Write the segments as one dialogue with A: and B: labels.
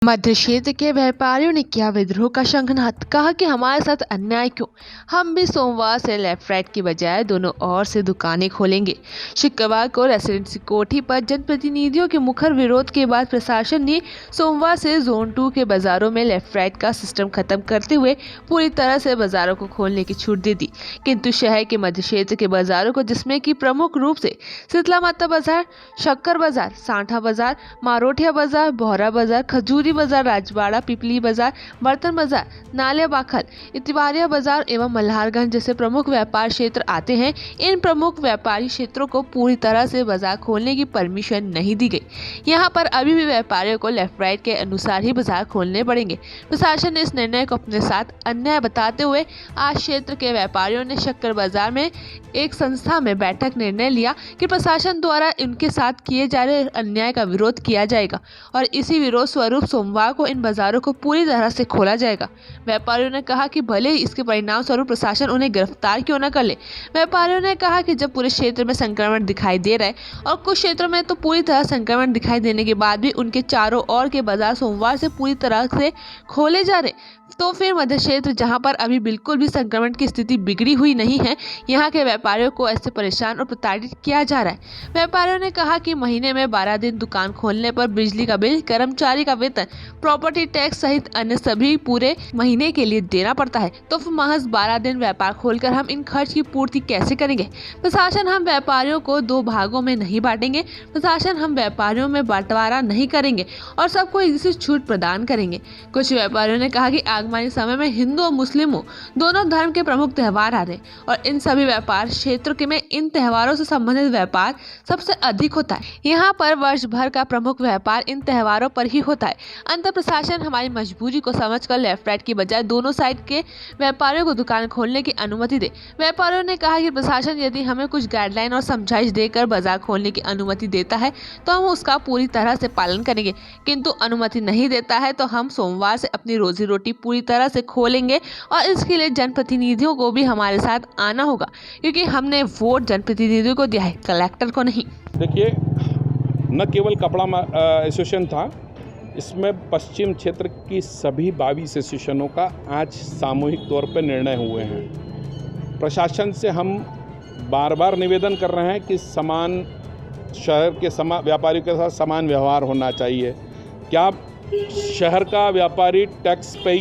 A: मध्य क्षेत्र के व्यापारियों ने किया विद्रोह का शंखनाद, कहा कि हमारे साथ अन्याय क्यों, हम भी सोमवार से लेफ्ट राइट की बजाय दोनों ओर से दुकानें खोलेंगे। शुक्रवार को रेसिडेंसी कोठी पर जनप्रतिनिधियों के मुखर विरोध के बाद प्रशासन ने सोमवार से जोन 2 के बाजारों में लेफ्ट राइट का सिस्टम खत्म करते हुए पूरी तरह से बाजारों को खोलने की छूट दे दी। किंतु शहर के मध्य क्षेत्र के बाजारों को, जिसमें कि प्रमुख रूप से शीतला माता बाजार, शक्कर बाजार, सांठा बाजार, मारोठिया बाजार, बोहरा बाजार, खजूरी बाजार, राजवाड़ा, पिपली बाजार, बर्तन बाजार, नाले बाखल, इतवारिया बाजार एवं मल्हारगंज जैसे प्रमुख व्यापार क्षेत्र आते हैं। इन प्रमुख व्यापारी क्षेत्रों को पूरी तरह से बाजार खोलने की परमिशन नहीं दी गई। यहां पर अभी भी व्यापारियों को लेफ्ट राइट के अनुसार ही बाजार खोलने पड़ेंगे। प्रशासन ने इस निर्णय को अपने साथ अन्याय बताते हुए आज क्षेत्र के व्यापारियों ने शक्कर बाजार में एक संस्था में बैठक निर्णय लिया कि प्रशासन द्वारा इनके साथ किए जा रहे अन्याय का विरोध किया जाएगा और इसी विरोध स्वरूप सोमवार को इन बाजारों को पूरी तरह से खोला जाएगा। व्यापारियों ने कहा कि भले ही इसके परिणाम स्वरूप प्रशासन उन्हें गिरफ्तार क्यों न कर ले। व्यापारियों ने कहा कि जब पूरे क्षेत्र में संक्रमण दिखाई दे रहा है और कुछ क्षेत्रों में तो पूरी तरह संक्रमण दिखाई देने के बाद भी उनके चारों ओर के बाजार सोमवार से पूरी तरह से खोले जा रहे, तो फिर मध्य क्षेत्र जहां पर अभी बिल्कुल भी संक्रमण की स्थिति बिगड़ी हुई नहीं है, यहां के व्यापारियों को ऐसे परेशान और प्रताड़ित किया जा रहा है। व्यापारियों ने कहा कि महीने में 12 दिन दुकान खोलने पर बिजली का बिल, कर्मचारी का वेतन, प्रॉपर्टी टैक्स सहित अन्य सभी पूरे महीने के लिए देना पड़ता है, तो फिर महज 12 दिन व्यापार खोलकर हम इन खर्च की पूर्ति कैसे करेंगे। प्रशासन हम व्यापारियों को 2 भागों में नहीं बांटेंगे। प्रशासन हम व्यापारियों में बंटवारा नहीं करेंगे और सबको एक जैसी छूट प्रदान करेंगे। कुछ व्यापारियों ने कहा कि आगामी समय में हिंदू और मुस्लिमों दोनों धर्म के प्रमुख त्योहार आ रहे हैं और इन सभी व्यापार क्षेत्र के में इन त्योहारों से संबंधित व्यापार सबसे अधिक होता है। यहाँ पर वर्ष भर का प्रमुख व्यापार इन त्योहारों पर ही होता है। अंत प्रशासन हमारी मजबूरी को समझकर लेफ्ट राइट की बजाय दोनों साइड के व्यापारियों को दुकान खोलने की अनुमति दे। व्यापारियों ने कहा कि प्रशासन यदि हमें कुछ गाइडलाइन और समझाइश देकर बाजार खोलने की अनुमति देता है तो हम उसका पूरी तरह से पालन करेंगे, किंतु अनुमति नहीं देता है तो हम सोमवार से अपनी रोजी रोटी पूरी तरह से खोलेंगे और इसके लिए जनप्रतिनिधियों को भी हमारे साथ आना होगा, क्योंकि हमने वोट जनप्रतिनिधियों को दिया है, कलेक्टर को नहीं।
B: देखिए, न केवल कपड़ा एसोसिएशन था, इसमें पश्चिम क्षेत्र की सभी 22 एसोसिएशनों का आज सामूहिक तौर पर निर्णय हुए हैं। प्रशासन से हम बार बार निवेदन कर रहे हैं कि समान शहर के व्यापारियों के साथ समान व्यवहार होना चाहिए। क्या शहर का व्यापारी टैक्स पे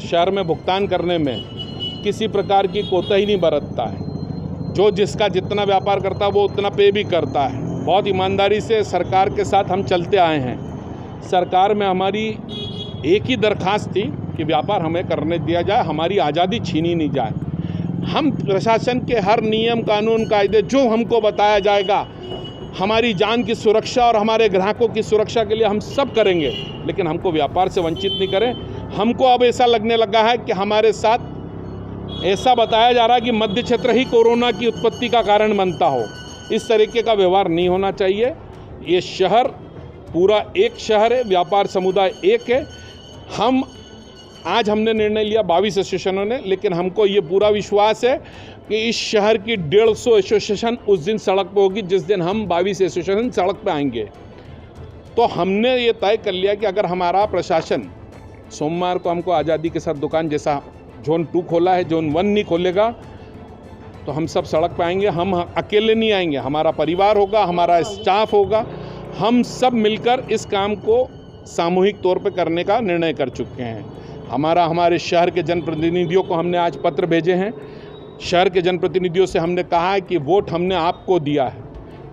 B: शहर में भुगतान करने में किसी प्रकार की कोताही नहीं बरतता है। जो जिसका जितना व्यापार करता है वो उतना पे भी करता है। बहुत ईमानदारी से सरकार के साथ हम चलते आए हैं। सरकार में हमारी एक ही दरख्वास्त थी कि व्यापार हमें करने दिया जाए, हमारी आज़ादी छीनी नहीं जाए। हम प्रशासन के हर नियम, कानून, कायदे जो हमको बताया जाएगा, हमारी जान की सुरक्षा और हमारे ग्राहकों की सुरक्षा के लिए हम सब करेंगे, लेकिन हमको व्यापार से वंचित नहीं करें। हमको अब ऐसा लगने लगा है कि हमारे साथ ऐसा बताया जा रहा है कि मध्य क्षेत्र ही कोरोना की उत्पत्ति का कारण बनता हो। इस तरीके का व्यवहार नहीं होना चाहिए। ये शहर पूरा एक शहर है, व्यापार समुदाय एक है। हमने निर्णय लिया 22 एसोसिएशनों ने, लेकिन हमको ये पूरा विश्वास है कि इस शहर की 150 एसोसिएशन उस दिन सड़क पर होगी जिस दिन हम 22 एसोसिएशन सड़क पर आएंगे। तो हमने ये तय कर लिया कि अगर हमारा प्रशासन सोमवार को हमको आज़ादी के साथ दुकान, जैसा जोन 2 खोला है, जोन 1 नहीं खोलेगा, तो हम सब सड़क पर आएंगे। हम अकेले नहीं आएंगे, हमारा परिवार होगा, हमारा स्टाफ होगा। हम सब मिलकर इस काम को सामूहिक तौर पर करने का निर्णय कर चुके हैं। हमारे शहर के जनप्रतिनिधियों को हमने आज पत्र भेजे हैं। शहर के जनप्रतिनिधियों से हमने कहा है कि वोट हमने आपको दिया है,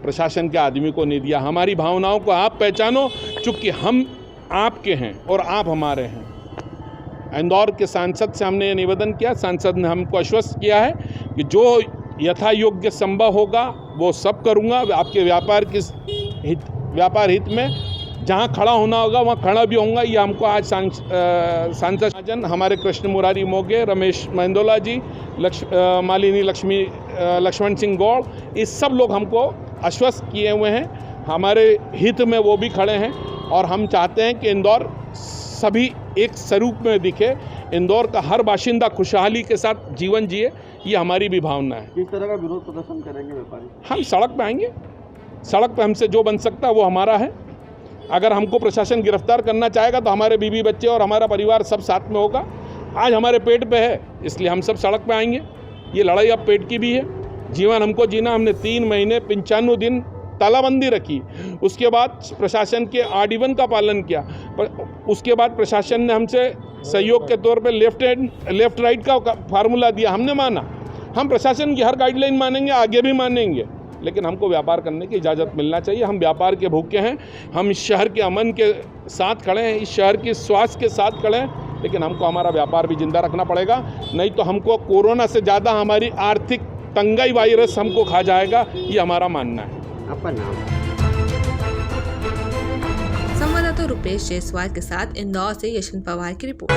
B: प्रशासन के आदमी को नहीं दिया। हमारी भावनाओं को आप पहचानो, चूँकि हम आपके हैं और आप हमारे हैं। इंदौर के सांसद से हमने ये निवेदन किया, सांसद ने हमको आश्वस्त किया है कि जो यथा योग्य संभव होगा वो सब करूँगा। आपके व्यापार हित में जहाँ खड़ा होना होगा वहाँ खड़ा भी होऊंगा। ये हमको आज सांसद हमारे कृष्ण मुरारी मोघे, रमेश मेंदोला जी, मालिनी लक्ष्मण सिंह गौड़, इस सब लोग हमको आश्वस्त किए हुए हैं। हमारे हित में वो भी खड़े हैं और हम चाहते हैं कि इंदौर सभी एक स्वरूप में दिखे, इंदौर का हर बाशिंदा खुशहाली के साथ जीवन जिए। ये हमारी भी भावना है।
C: किस तरह का विरोध प्रदर्शन करेंगे व्यापारी?
B: हम सड़क पे आएंगे। सड़क पे हमसे जो बन सकता है वो हमारा है। अगर हमको प्रशासन गिरफ्तार करना चाहेगा तो हमारे बीवी बच्चे और हमारा परिवार सब साथ में होगा। आज हमारे पेट पे है, इसलिए हम सब सड़क पे आएंगे। ये लड़ाई अब पेट की भी है। जीवन हमको जीना, हमने 3 महीने 95 दिन तालाबंदी रखी, उसके बाद प्रशासन के आजीवन का पालन किया, पर उसके बाद प्रशासन ने हमसे सहयोग के तौर पे लेफ्ट राइट का फार्मूला दिया, हमने माना। हम प्रशासन की हर गाइडलाइन मानेंगे, आगे भी मानेंगे, लेकिन हमको व्यापार करने की इजाज़त मिलना चाहिए। हम व्यापार के भूखे हैं, हम इस शहर के अमन के साथ खड़े हैं, इस शहर की स्वास्थ्य के साथ खड़े हैं, लेकिन हमको हमारा व्यापार भी जिंदा रखना पड़ेगा, नहीं तो हमको कोरोना से ज़्यादा हमारी आर्थिक तंगाई वायरस हमको खा जाएगा, ये हमारा मानना है।
C: आपका नाम?
A: संवाददाता रुपेश जायसवाल के साथ इंदौर से यशवंत पवार की रिपोर्ट।